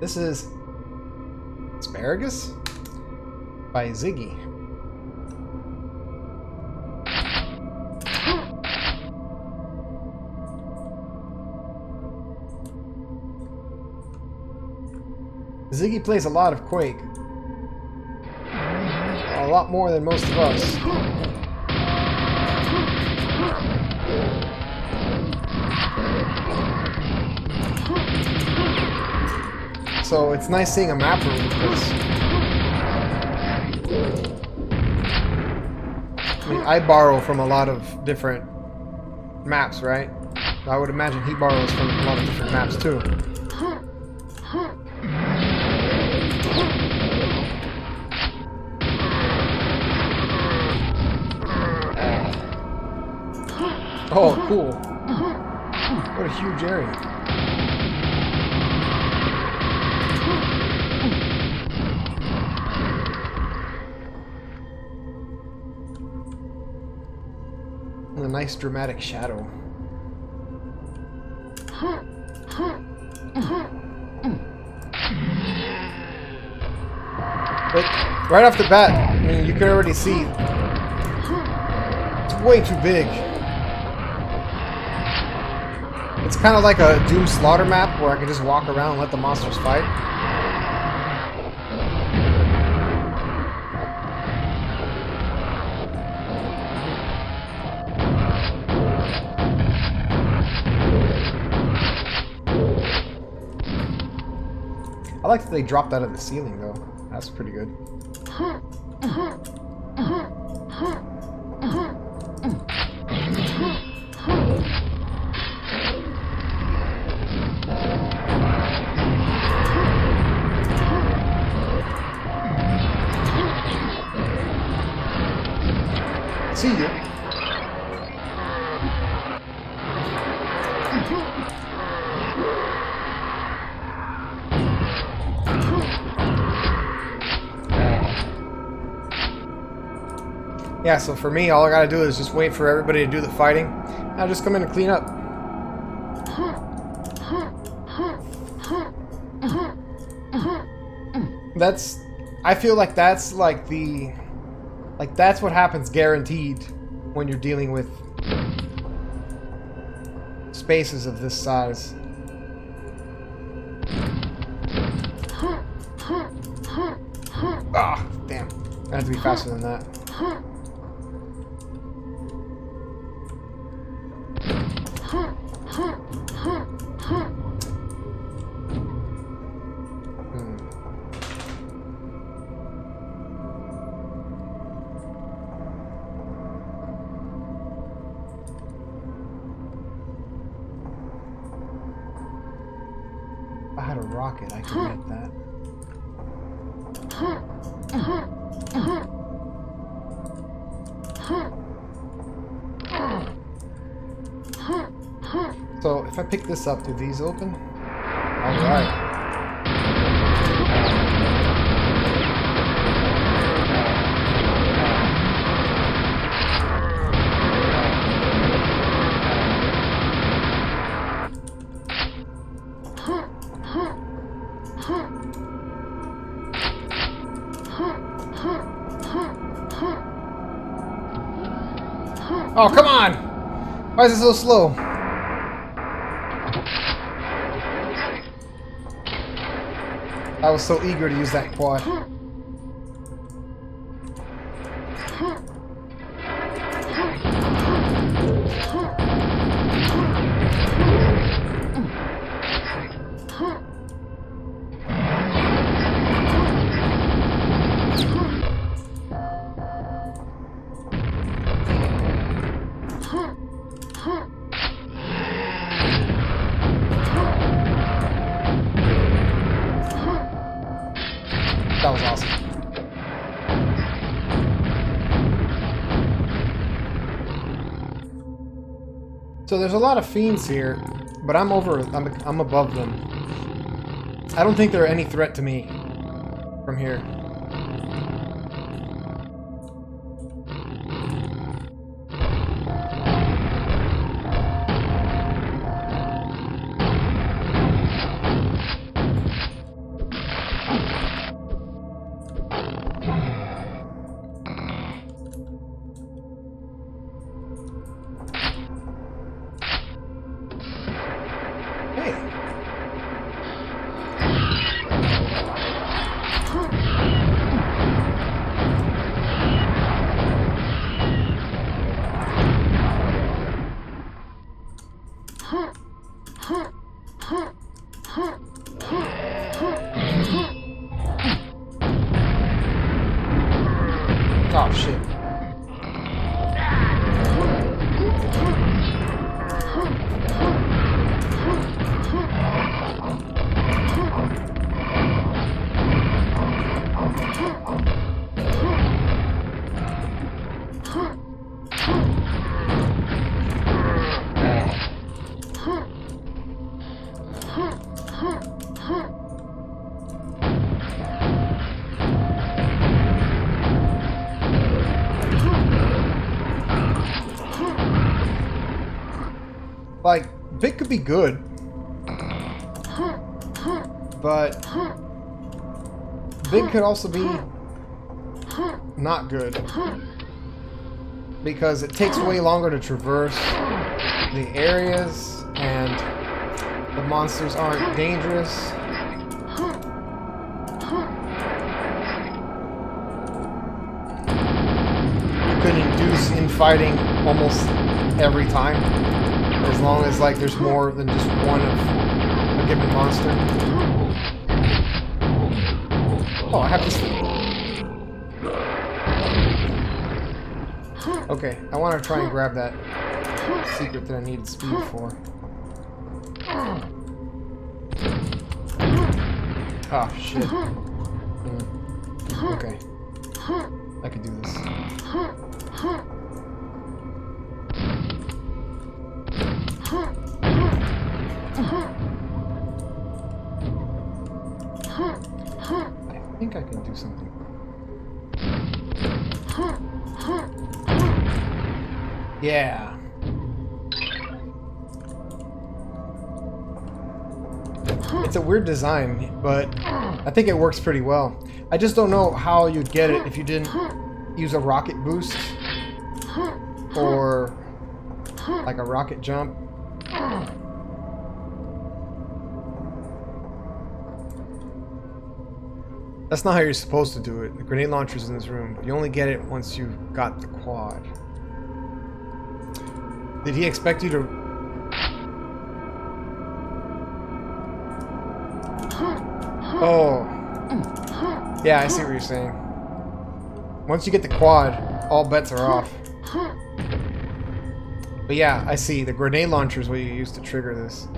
This is Asparagus by Zigii. Zigii plays a lot of Quake. A lot more than most of us. So it's nice seeing a map room because I mean, I borrow from a lot of different maps, right? I would imagine he borrows from a lot of different maps too. Oh, cool. What a huge area. And a nice dramatic shadow. But right off the bat, I mean, you can already see it's way too big. It's kind of like a Doom Slaughter map where I can just walk around and let the monsters fight. I like that they dropped out of the ceiling though. That's pretty good. See you. Yeah, so for me, all I gotta do is just wait for everybody to do the fighting. I'll just come in and clean up. I feel like that's like that's what happens guaranteed when you're dealing with spaces of this size. Ah, damn. I have to be faster than that. If I had a rocket, I could make that. So if I pick this up, do these open? Alright. Oh, come on! Why is it so slow? I was so eager to use that quad. That was awesome. So there's a lot of fiends here, but I'm above them. I don't think they're any threat to me from here. Oh shit. Like, Vic could be good, but Vic could also be not good, because it takes way longer to traverse the areas, and the monsters aren't dangerous. You could induce infighting almost every time, as long as like there's more than just one of a given monster. Oh, I have to sleep. Okay, I want to try and grab that secret that I needed speed for. Oh, shit. Okay. I can do this. I think I can do something. Yeah. It's a weird design, but I think it works pretty well. I just don't know how you'd get it if you didn't use a rocket boost or like a rocket jump. That's not how you're supposed to do it. The grenade launcher's in this room. You only get it once you've got the quad. Did he expect you to... Oh. Yeah, I see what you're saying. Once you get the quad, all bets are off. But yeah, I see. The grenade launcher is what you use to trigger this.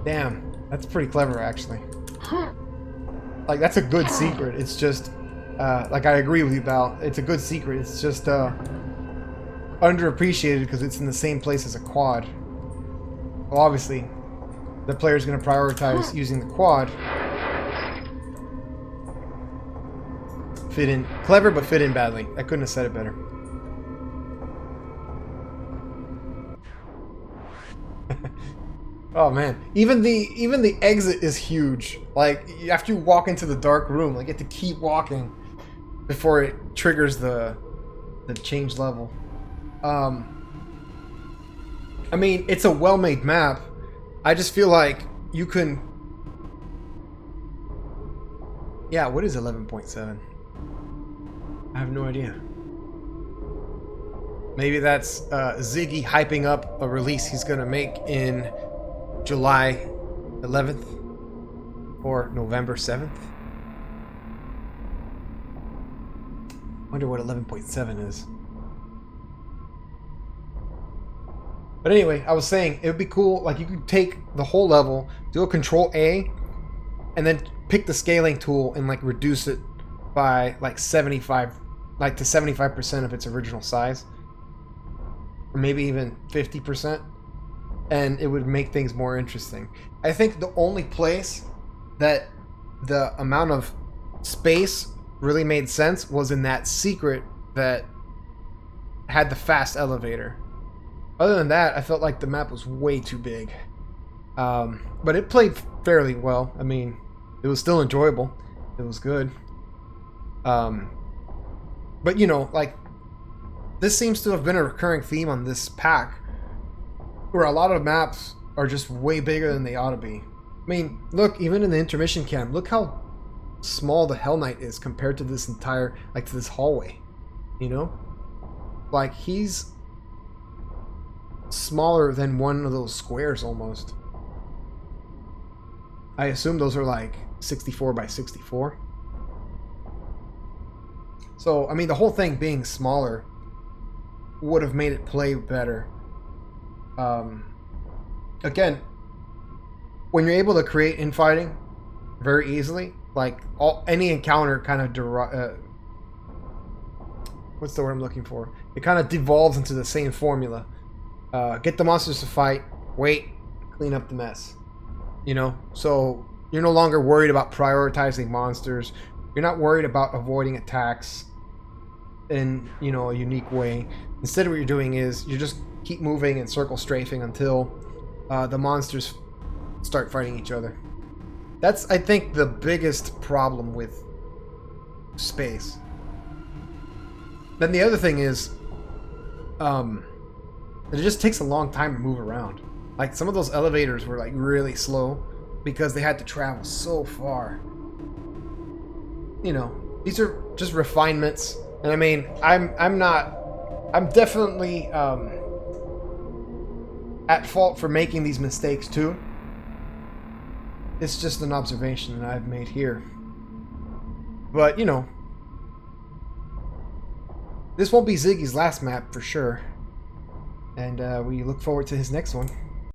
Damn. That's pretty clever, actually. Like, that's a good secret. It's just, like, I agree with you, Val. It's a good secret. It's just, underappreciated because it's in the same place as a quad. Well, obviously, the player's going to prioritize using the quad. Fit in. Clever, but fit in badly. I couldn't have said it better. Oh man, even the exit is huge. Like, after you walk into the dark room, like, you have to keep walking before it triggers the change level. I mean, it's a well-made map. I just feel like you can... Yeah, what is 11.7? I have no idea. Maybe that's Zigii hyping up a release he's gonna make in July 11th or November 7th. Wonder what 11.7 is. But anyway, I was saying it would be cool, like, you could take the whole level, do a Control A, and then pick the scaling tool and like reduce it by like 75, like to 75% of its original size, or maybe even 50%, and it would make things more interesting. I think the only place that the amount of space really made sense was in that secret that had the fast elevator. Other than that, I felt like the map was way too big. But it played fairly well. I mean, it was still enjoyable. It was good. But, you know, like, this seems to have been a recurring theme on this pack, where a lot of maps are just way bigger than they ought to be. I mean, look, even in the intermission cam, look how small the Hell Knight is compared to this entire, like, to this hallway. You know? Like, he's smaller than one of those squares almost. I assume those are like 64 by 64. So, I mean, the whole thing being smaller would have made it play better. Again, when you're able to create infighting very easily, like any encounter kind of what's the word I'm looking for? It kind of devolves into the same formula. Get the monsters to fight, wait, clean up the mess. You know, so you're no longer worried about prioritizing monsters. You're not worried about avoiding attacks in, you know, a unique way. Instead, what you're doing is you just keep moving and circle strafing until the monsters start fighting each other. That's, I think, the biggest problem with space. Then the other thing is, it just takes a long time to move around. Like, some of those elevators were like really slow because they had to travel so far. You know, these are just refinements. And I mean, I'm definitely at fault for making these mistakes too. It's just an observation that I've made here. But, you know, this won't be Ziggy's last map for sure. And we look forward to his next one.